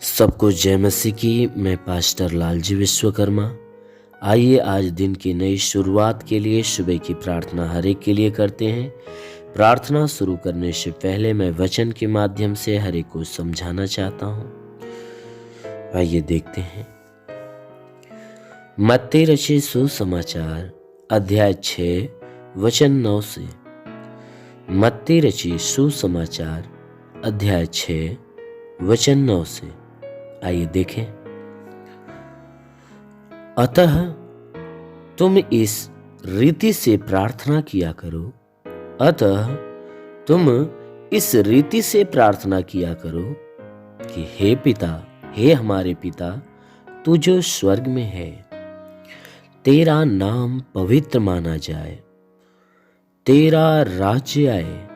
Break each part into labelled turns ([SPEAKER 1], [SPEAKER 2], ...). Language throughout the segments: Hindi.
[SPEAKER 1] सबको जय मसीह की। मैं पास्टर लालजी विश्वकर्मा। आइए आज दिन की नई शुरुआत के लिए सुबह की प्रार्थना हर एक के लिए करते हैं। प्रार्थना शुरू करने से पहले मैं वचन के माध्यम से हर एक को समझाना चाहता हूँ। आइए देखते हैं। मत्ती रचित सुसमाचार अध्याय 6 वचन 9 से। मत्ती रचित सुसमाचार अध्याय 6 वचन 9 से। आइए देखें। अतः तुम इस रीति से प्रार्थना किया करो। अतः तुम इस रीति से प्रार्थना किया करो कि हे पिता, हे हमारे पिता, तू जो स्वर्ग में है, तेरा नाम पवित्र माना जाए, तेरा राज्य आए,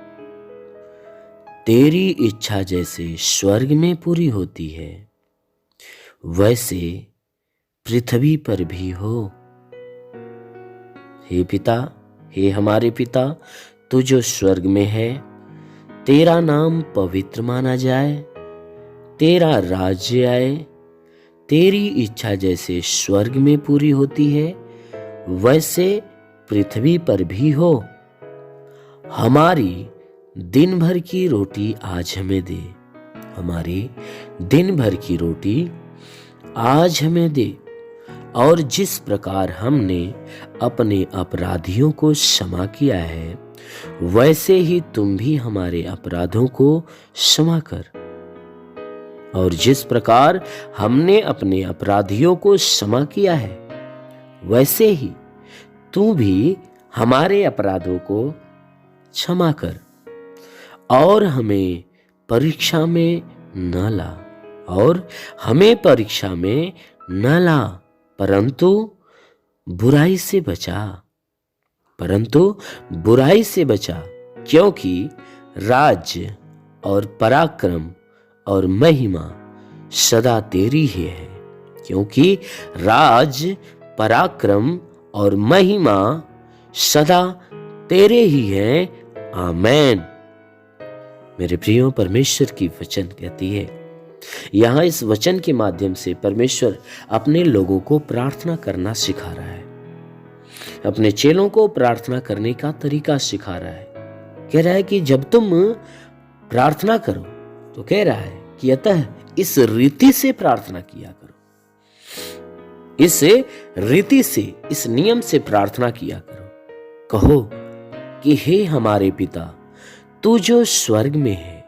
[SPEAKER 1] तेरी इच्छा जैसे स्वर्ग में पूरी होती है वैसे पृथ्वी पर भी हो। हे पिता, हे हमारे पिता, तू जो स्वर्ग में है, तेरा नाम पवित्र माना जाए, तेरा राज्य आए, तेरी इच्छा जैसे स्वर्ग में पूरी होती है वैसे पृथ्वी पर भी हो। हमारी दिन भर की रोटी आज हमें दे। हमारी दिन भर की रोटी आज हमें दे, और जिस प्रकार हमने अपने अपराधियों को क्षमा किया है वैसे ही तुम भी हमारे अपराधों को क्षमा कर। और जिस प्रकार हमने अपने अपराधियों को क्षमा किया है वैसे ही तू भी हमारे अपराधों को क्षमा कर। और हमें परीक्षा में न ला, और हमें परीक्षा में न ला, परंतु बुराई से बचा, परंतु बुराई से बचा। क्योंकि राज्य और पराक्रम और महिमा सदा तेरी ही है। क्योंकि राज्य, पराक्रम और महिमा सदा तेरे ही है। आमेन। मेरे प्रियो, परमेश्वर की वचन कहती है, यहां इस वचन के माध्यम से परमेश्वर अपने लोगों को प्रार्थना करना सिखा रहा है। अपने चेलों को प्रार्थना करने का तरीका सिखा रहा है। कह रहा है कि जब तुम प्रार्थना करो तो कह रहा है कि अतः इस रीति से प्रार्थना किया करो। इस रीति से, इस नियम से प्रार्थना किया करो। कहो कि हे हमारे पिता, तू जो स्वर्ग में है,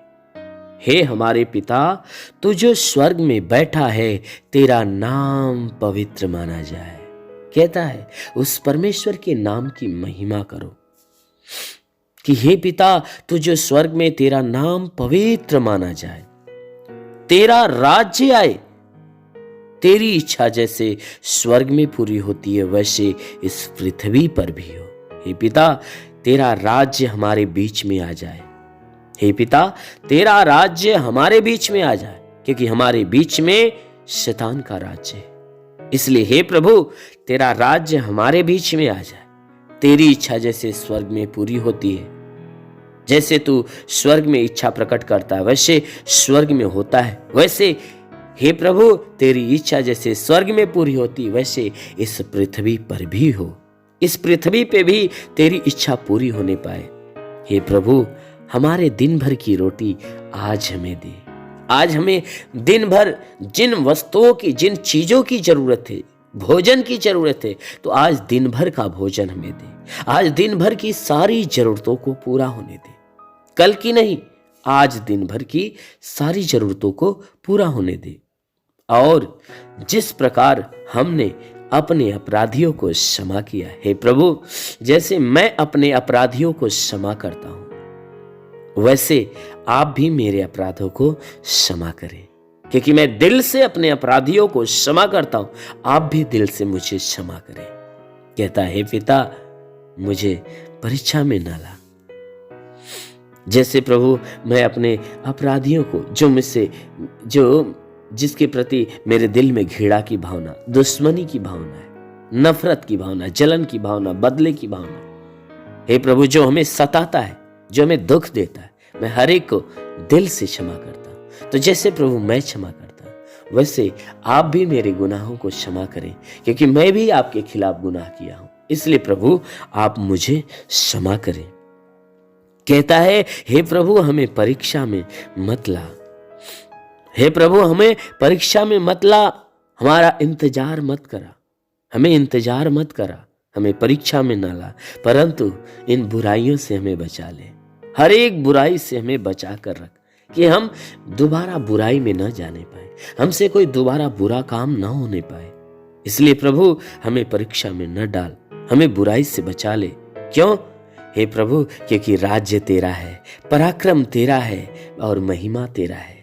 [SPEAKER 1] हे हमारे पिता, तू जो स्वर्ग में बैठा है, तेरा नाम पवित्र माना जाए। कहता है उस परमेश्वर के नाम की महिमा करो कि हे पिता, तू जो स्वर्ग में, तेरा नाम पवित्र माना जाए, तेरा राज्य आए, तेरी इच्छा जैसे स्वर्ग में पूरी होती है वैसे इस पृथ्वी पर भी हो। हे पिता, तेरा राज्य हमारे बीच में आ जाए। हे पिता, तेरा राज्य हमारे बीच में आ जाए, क्योंकि हमारे बीच में शैतान का राज्य है। इसलिए हे प्रभु, तेरा राज्य हमारे बीच में आ जाए, तेरी इच्छा जैसे स्वर्ग में पूरी होती है। जैसे तू स्वर्ग में इच्छा प्रकट करता है वैसे स्वर्ग में होता है, वैसे हे प्रभु, तेरी इच्छा जैसे स्वर्ग में पूरी होती वैसे इस पृथ्वी पर भी हो। इस पृथ्वी पे भी तेरी इच्छा पूरी होने पाए। हे प्रभु, हमारे दिन भर की रोटी आज हमें दे। आज हमें दिन भर जिन वस्तुओं की, जिन चीजों की जरूरत है, भोजन की जरूरत है, तो आज दिन भर का भोजन हमें दे। आज दिन भर की सारी जरूरतों को पूरा होने दे। कल की नहीं, आज दिन भर की सारी जरूरतों को पूरा होने दे। और जिस प्रकार हमने अपने अपराधियों को क्षमा किया, हे प्रभु, जैसे मैं अपने अपराधियों को क्षमा करता हूं वैसे आप भी मेरे अपराधों को क्षमा करें। क्योंकि मैं दिल से अपने अपराधियों को क्षमा करता हूं, आप भी दिल से मुझे क्षमा करें। कहता है, हे पिता, मुझे परीक्षा में न ला। जैसे प्रभु, मैं अपने अपराधियों को, जो मुझसे, जिसके प्रति मेरे दिल में घृणा की भावना, दुश्मनी की भावना है, नफरत की भावना, जलन की भावना, बदले की भावना, हे प्रभु, जो हमें सताता है, जो हमें दुख देता है, मैं हर एक को दिल से क्षमा करता हूं। तो जैसे प्रभु मैं क्षमा करता हूं, वैसे आप भी मेरे गुनाहों को क्षमा करें, क्योंकि मैं भी आपके खिलाफ गुनाह किया हूं। इसलिए प्रभु आप मुझे क्षमा करें। कहता है, हे प्रभु हमें परीक्षा में मत ला, हे प्रभु हमें परीक्षा में मत ला, हमारा इंतजार मत करा, हमें इंतजार मत करा, हमें परीक्षा में ना ला, परंतु इन बुराइयों से हमें बचा ले। हर एक बुराई से हमें बचा कर रख, कि हम दोबारा बुराई में न जाने पाए, हमसे कोई दोबारा बुरा काम न होने पाए। इसलिए प्रभु हमें परीक्षा में न डाल, हमें बुराई से बचा ले। क्यों? हे प्रभु, क्योंकि राज्य तेरा है, पराक्रम तेरा है और महिमा तेरा है।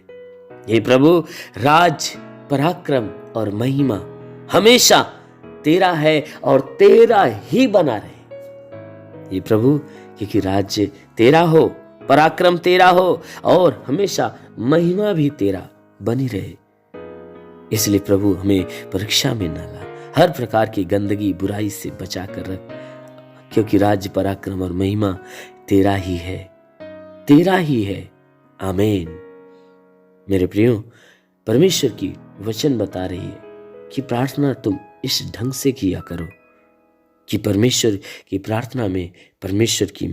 [SPEAKER 1] हे प्रभु, राज, पराक्रम और महिमा हमेशा तेरा है और तेरा ही बना रहे। ये प्रभु, क्योंकि राज्य तेरा हो, पराक्रम तेरा हो और हमेशा महिमा भी तेरा बनी रहे, इसलिए प्रभु हमें परीक्षा में न ला, हर प्रकार की गंदगी बुराई से बचा कर रख, क्योंकि राज्य, पराक्रम और महिमा तेरा ही है, तेरा ही है। आमीन। मेरे प्रियो, परमेश्वर की वचन बता रही है कि प्रार्थना तुम इस ढंग से किया करो कि परमेश्वर की प्रार्थना में परमेश्वर की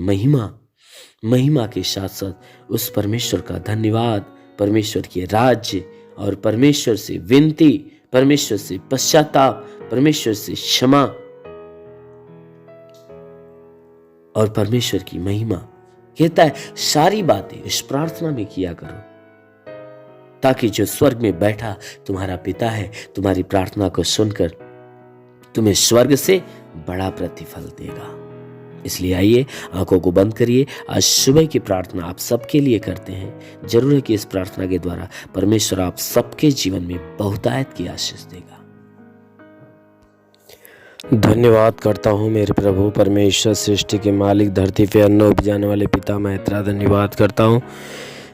[SPEAKER 1] महिमा के साथ साथ उस परमेश्वर का धन्यवाद, परमेश्वर के राज्य और परमेश्वर से विनती, परमेश्वर से पश्चाताप, परमेश्वर से क्षमा और परमेश्वर की महिमा, कहता है सारी बातें इस प्रार्थना में किया करो, ताकि जो स्वर्ग में बैठा तुम्हारा पिता है तुम्हारी प्रार्थना को सुनकर तुम्हें स्वर्ग से बड़ा प्रतिफल देगा। इसलिए आइए, आंखों को बंद करिए। आज सुबह की प्रार्थना आप सबके लिए करते हैं। जरूर है कि इस प्रार्थना के द्वारा परमेश्वर आप सबके जीवन में बहुतायत की आशीष देगा।
[SPEAKER 2] धन्यवाद करता हूँ मेरे प्रभु परमेश्वर, सृष्टि के मालिक, धरती पे अन्न उपजाने वाले पिता, मैं इतना धन्यवाद करता हूँ।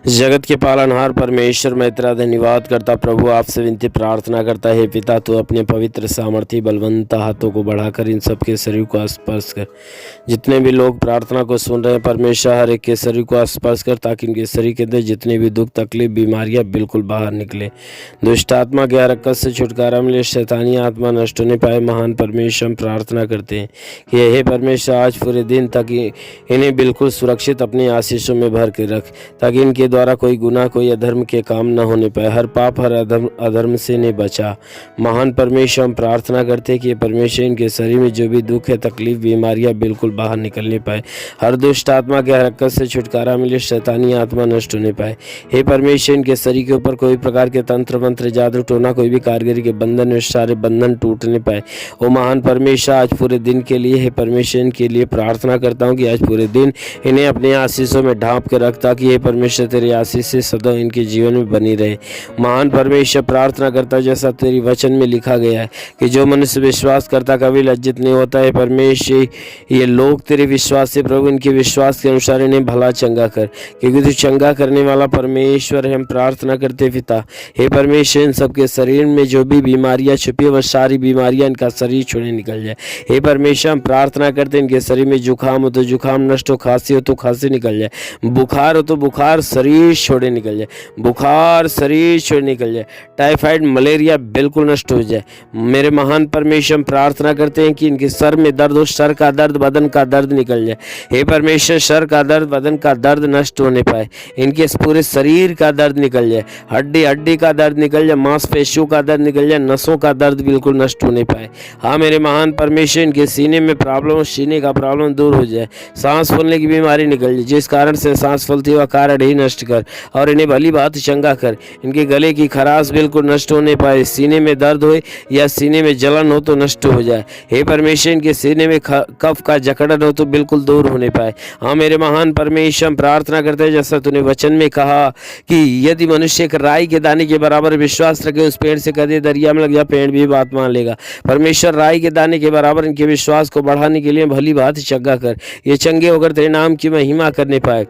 [SPEAKER 2] जगत के पालनहार परमेश्वर, मैं तेरा धन्यवाद करता प्रभु, आपसे विनती प्रार्थना करता है पिता, तो अपने पवित्र सामर्थी बलवंत हाथों को बढ़ाकर इन सबके शरीर को स्पर्श कर। जितने भी लोग प्रार्थना को सुन रहे हैं परमेश्वर, हर एक के शरीर को स्पर्श कर, ताकि इनके शरीर के अंदर जितने भी दुख, तकलीफ, बीमारियां बिल्कुल बाहर निकले। दुष्ट आत्मा के हरकत से छुटकारा मिले, शैतानी आत्मा नष्ट होने पाए। महान परमेश्वर, हम प्रार्थना करते हैं कि हे परमेश्वर, आज पूरे दिन तक इन्हें बिल्कुल सुरक्षित अपनी आशीषों में भर के रख, ताकि इनके द्वारा कोई गुनाह, कोई अधर्म के काम न होने पाए। हर पाप, हर अधर्म से इन्हें बचा। महान परमेश्वर, हम प्रार्थना करते हैं कि परमेश्वर इनके शरीर में जो भी दुख है, तकलीफ, बीमारियां बिल्कुल बाहर निकलने पाए। हर दुष्ट आत्मा के हरकत से छुटकारा मिले, शैतानी आत्मा नष्ट होने पाए। हे परमेश्वर, इनके शरीर के ऊपर कोई प्रकार के तंत्र मंत्र, जादू टोना, कोई भी कारीगरी के बंधन, सारे बंधन टूटने पाए। ओ महान परमेश्वर, आज पूरे दिन के लिए, हे परमेश्वर, इनके लिए प्रार्थना करता हूँ कि आज पूरे दिन इन्हें अपने आशीषों में ढांप के रख, ताकि हे परमेश्वर तेरी आशीष से सदा इनके जीवन में बनी रहे। महान परमेश्वर, प्रार्थना करता जैसा तेरी वचन में लिखा गया है कि जो मनुष्य विश्वास करता कभी लज्जित नहीं होता है। परमेश्वर, ये लोग तेरे विश्वास से प्रभु, इनके विश्वास के अनुसार इन्हें भला चंगा कर, क्योंकि तू चंगा करने वाला परमेश्वर है। हम प्रार्थना करते पिता, हे परमेश्वर, इन सबके शरीर में जो भी बीमारियां छुपी है, वह सारी बीमारियां इनका शरीर छोड़े निकल जाए। हे परमेश्वर, हम प्रार्थना करते इनके शरीर में जुकाम हो तो जुकाम नष्ट हो, खांसी हो तो खांसी निकल जाए, बुखार हो तो बुखार शरीर छोड़े निकल जाए, बुखार शरीर छोड़े निकल जाए, टाइफाइड, मलेरिया बिल्कुल नष्ट हो जाए। मेरे महान परमेश्वर, हम प्रार्थना करते हैं कि इनके सर में दर्द हो, सर का दर्द, बदन का दर्द निकल जाए। हे परमेश्वर, सर का दर्द, बदन का दर्द नष्ट होने पाए, इनके पूरे शरीर का दर्द निकल जाए, हड्डी का दर्द निकल जाए, मांसपेशियों का दर्द निकल जाए, नसों का दर्द बिल्कुल नष्ट होने पाए। हाँ मेरे महान परमेश्वर, इनके सीने में प्रॉब्लम, सीने का प्रॉब्लम दूर हो जाए, सांस फूलने की बीमारी निकल जाए, जिस कारण से सांस फूलती हुआ कारण ही नष्ट कर और इन्हें भली बात चंगा कर। इनके गले की खराश बिल्कुल नष्ट होने पाए, सीने में दर्द हो या सीने में जलन हो तो नष्ट हो जाए। हे परमेश्वर, इनके सीने में कफ का जकड़न हो तो बिल्कुल दूर होने पाए। हाँ मेरे महान परमेश्वर, हम प्रार्थना करते हैं जैसा तूने वचन में कहा कि यदि मनुष्य एक राई के दाने के बराबर विश्वास रखे, उस पेड़ से कदे दरिया में लग जा, पेड़ भी बात मान लेगा। परमेश्वर, राई के दाने के बराबर इनके विश्वास को बढ़ाने के लिए भली बात चंगा कर, ये चंगे होकर तेरे नाम की महिमा करने पाए।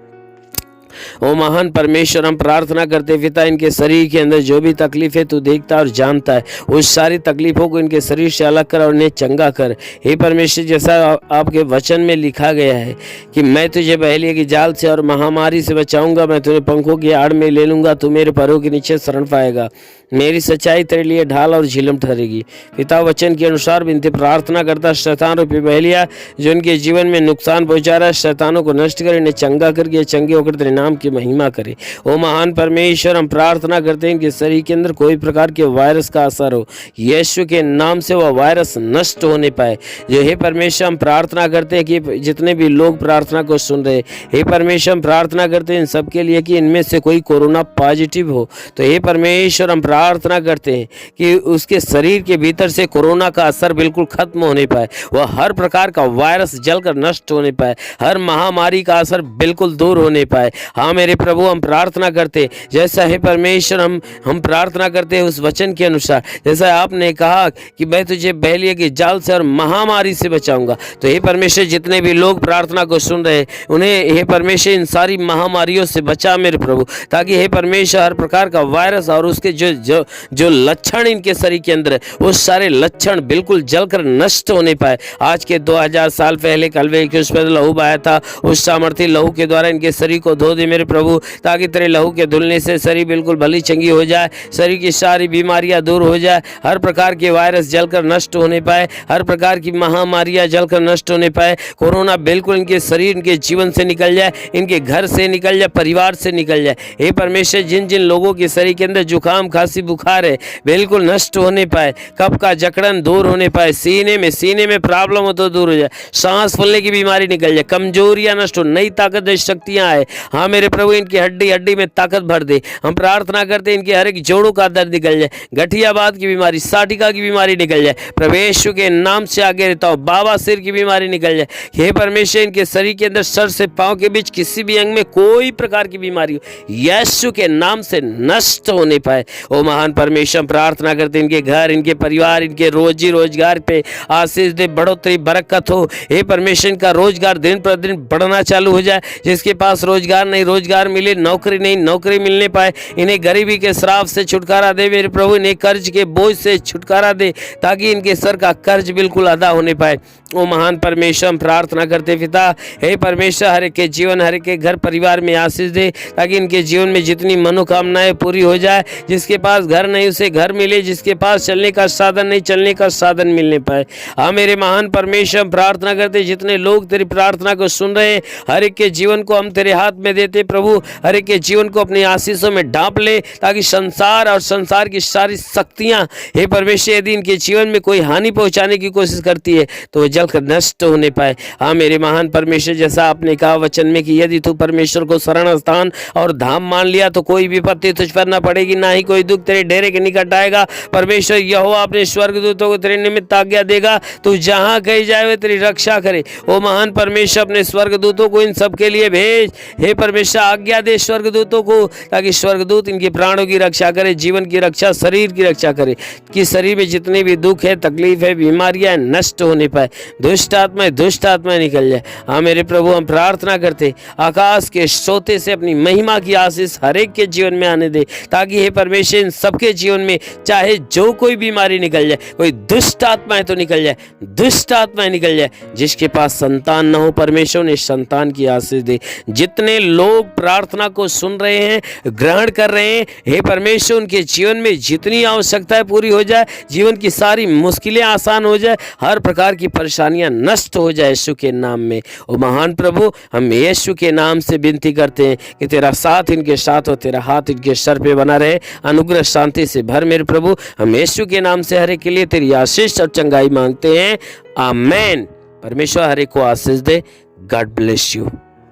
[SPEAKER 2] ओ महान परमेश्वर, हम प्रार्थना करते पिता, इनके शरीर के अंदर जो भी तकलीफ है तू देखता और जानता है, उस सारी तकलीफों को इनके शरीर से अलग कर और इन्हें चंगा कर। हे परमेश्वर, जैसा आपके वचन में लिखा गया है कि मैं तुझे बहेलिया की जाल से और महामारी से बचाऊंगा, मैं तुझे पंखों की आड़ में ले लूंगा, तू मेरे पैरों के नीचे शरण पाएगा, मेरी सच्चाई तेरे लिए ढाल और झिलम ठहरेगी। पिता, वचन के अनुसार विनती प्रार्थना करता, शैतान रूपी बहेलिया जो इनके जीवन में नुकसान पहुंचा रहा है, शैतानों को नष्ट कर, इन्हें चंगा करके चंगे होकर तेरे नाम की महिमा करे। ओ महान परमेश्वर, हम प्रार्थना करते हैं कि शरीर के अंदर कोई प्रकार के वायरस का असर हो, यीशु के नाम से वह वायरस नष्ट होने पाए। जो हे परमेश्वर, हम प्रार्थना करते हैं कि जितने भी लोग प्रार्थना को सुन रहे, हे परमेश्वर, हम प्रार्थना करते हैं इन सबके लिए कि इनमें से कोई कोरोना पॉजिटिव हो, तो हे परमेश्वर, हम प्रार्थना करते हैं कि उसके शरीर के भीतर से कोरोना का असर बिल्कुल खत्म होने पाए, वह हर प्रकार का वायरस जलकर नष्ट होने पाए, हर महामारी का असर बिल्कुल दूर होने पाए। हाँ मेरे प्रभु, हम प्रार्थना करते जैसा है परमेश्वर, हम प्रार्थना करते हैं उस वचन के अनुसार, जैसा आपने कहा कि मैं तुझे बहेलिया की जाल से और महामारी से बचाऊंगा। तो हे परमेश्वर, जितने भी लोग प्रार्थना को सुन रहे उन्हें हे परमेश्वर इन सारी महामारियों से बचा मेरे प्रभु, ताकि हे परमेश्वर हर प्रकार का वायरस और उसके जो लक्षण इनके शरीर के अंदर है, वो सारे लक्षण बिल्कुल जलकर नष्ट होने पाए। आज के 2000 साल पहले कलवे के उस पर लहू बहाया था, उस सामर्थ्य लहू के द्वारा इनके शरीर को धो दे मेरे प्रभु, ताकि तेरे लहू के धुलने से शरीर बिल्कुल भली चंगी हो जाए, शरीर की सारी बीमारियां दूर हो जाए, हर प्रकार के वायरस जलकर नष्ट होने पाए, हर प्रकार की महामारियां जलकर नष्ट होने पाए, कोरोना बिल्कुल इनके शरीर इनके जीवन से निकल जाए, इनके घर से निकल जाए, परिवार से निकल जाए। हे परमेश्वर, जिन जिन लोगों के शरीर के अंदर जुकाम खांसी बुखार है बिल्कुल नष्ट होने पाए, कफ का जकड़न दूर होने पाए, सीने में प्रॉब्लम हो तो दूर हो जाए, सांस फूलने की बीमारी निकल जाए, कमजोरियां नष्ट हो, नई ताकत शक्तियां आए। हाँ मेरे प्रभु, इनकी हड्डी में ताकत भर दे। हम प्रार्थना करते हैं इनके हर एक जोड़ों का दर्द निकल जाए, गठियाबाद की बीमारी, साटिका की बीमारी निकल जाए, प्रभु के नाम से आगे रहता हूँ, बाबा सिर की बीमारी निकल जाए। हे परमेश्वर, इनके शरीर के अंदर सर से पांव के बीच किसी भी अंग में कोई प्रकार की बीमारी हो यीशु के नाम से नष्ट होने पाए। ओ महान परमेश्वर, प्रार्थना करते हैं इनके घर, इनके परिवार, इनके रोजी रोजगार पे आशीष दे, बढ़ोतरी बरकत हो। हे परमेश्वर, इनका रोजगार दिन प्रतिदिन बढ़ना चालू हो जाए, जिसके पास रोजगार नहीं रोजगार मिले, नौकरी नहीं नौकरी मिलने पाए, इन्हें गरीबी के श्राप से छुटकारा दे मेरे प्रभु, इन्हें कर्ज के बोझ से छुटकारा दे, ताकि इनके सर का कर्ज बिल्कुल अदा होने पाए। ओ महान परमेश्वर, हम प्रार्थना करते पिता, हे परमेश्वर, हर एक के जीवन, हर एक के घर परिवार में आशीष दे, ताकि इनके जीवन में जितनी मनोकामनाएं पूरी हो जाए। जिसके पास घर नहीं उसे घर मिले, जिसके पास चलने का साधन नहीं चलने का साधन मिलने पाए। हाँ मेरे महान परमेश्वर, प्रार्थना करते जितने लोग तेरी प्रार्थना को सुन रहे हैं, हर एक के जीवन को हम तेरे हाथ में देते प्रभु, हर एक के जीवन को अपनी आशीषों में ढांप ले, ताकि संसार और संसार की सारी शक्तियां हे परमेश्वर, यदि इनके जीवन में कोई हानि पहुंचाने की कोशिश करती है तो वह जलकर नष्ट होने पाए। हाँ मेरे महान परमेश्वर, जैसा आपने कहा वचन में कि यदि तू परमेश्वर को शरण स्थान और धाम मान लिया तो कोई विपत्ति तुझ पर न पड़ेगी, ना ही कोई दुख तेरे डेरे के निकट आएगा। परमेश्वर यहोवा अपने स्वर्गदूतों को तेरे निमित्त आज्ञा देगा, तू जहां कहीं जाए वे तेरी रक्षा करे। ओ महान परमेश्वर, अपने स्वर्गदूतों को इन सब के लिए भेज। हे परमेश्वर, आज्ञा दे स्वर्गदूतों को, ताकि स्वर्गदूत इनके प्राणों की रक्षा करे, जीवन की रक्षा, शरीर की रक्षा करे, कि शरीर में जितने भी दुख है, तकलीफ है, बीमारियां नष्ट होने पाए, दुष्ट आत्माएं निकल जाए। हाँ मेरे प्रभु, हम प्रार्थना करते आकाश के सोते से अपनी महिमा की आशीष हर एक के जीवन में आने दे, ताकि हे परमेश्वर, इन सबके जीवन में चाहे जो कोई बीमारी निकल जाए, कोई दुष्ट आत्माएं तो निकल जाए, दुष्ट आत्माएं निकल जाए। जिसके पास संतान न हो, परमेश्वर ने संतान की आशीष दे। जितने लोग प्रार्थना को सुन रहे हैं, ग्रहण कर रहे हैं, हे परमेश्वर, उनके जीवन में जितनी आवश्यकताएं पूरी हो जाए, जीवन की सारी मुश्किलें आसान हो जाए, हर प्रकार की परेशानियां नष्ट हो जाए यीशु के नाम में। ओ महान प्रभु, हम यीशु के नाम से विनती करते हैं कि तेरा साथ इनके साथ हो, तेरा हाथ इनके सर पे बना रहे, अनुग्रह शांति से भर मेरे प्रभु। हम यीशु के नाम से हर एक के लिए तेरी आशीष और चंगाई मांगते हैं, आमेन। परमेश्वर हर एक को आशीष दे। God bless you.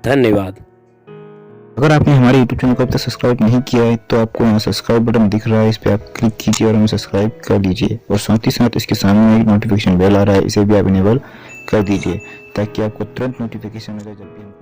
[SPEAKER 2] धन्यवाद।
[SPEAKER 3] अगर आपने हमारे YouTube चैनल को अब तक सब्सक्राइब नहीं किया है तो आपको यहाँ सब्सक्राइब बटन दिख रहा है, इस पर आप क्लिक कीजिए और हमें सब्सक्राइब कर लीजिए। और साथ ही साथ इसके सामने एक नोटिफिकेशन बेल आ रहा है, इसे भी आप इनेबल कर दीजिए, ताकि आपको तुरंत नोटिफिकेशन मिले जब भी हम